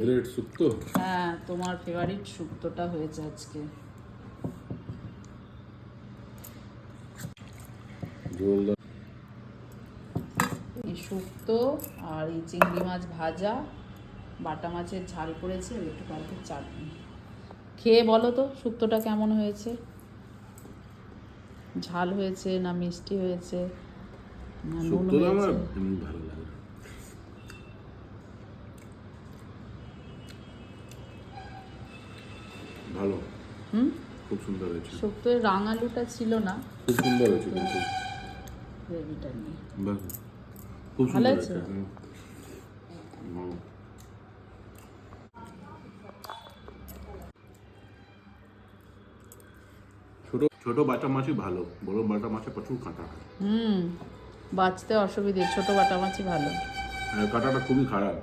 Favourite শুক্তো? হ্যাঁ, তোমার favourite শুক্তোটা হয়েছে আজকে। এই শুক্তো আর এই চিংড়ি মাছ ভাজা, বাটা মাছের ঝাল করেছে, আর একটু কালকে চাটনি। খেয়ে বলো তো শুক্তোটা কেমন হয়েছে? ঝাল হয়েছে না মিষ্টি হয়েছে না নুন শুক্তোটা আমার হয়েছে? এমনি ভালো লাগে। ভালো, খুব সুন্দর হয়েছে। শুক্তোয় রাঙালুটা ছিল না, খুব সুন্দর হয়েছে কিন্তু গ্রেভিটা নিয়ে। বাহ, খুব ভালো সুন্দর হয়েছে? হয়েছে। হুম। ছোট ছোট বাটা মাছই ভালো, বড় বাটা মাছে প্রচুর কাঁটা হয়। বাঁচতে অসুবিধে, ছোট বাটা মাছই ভালো। আর কাঁটাটা খুবই খারাপ।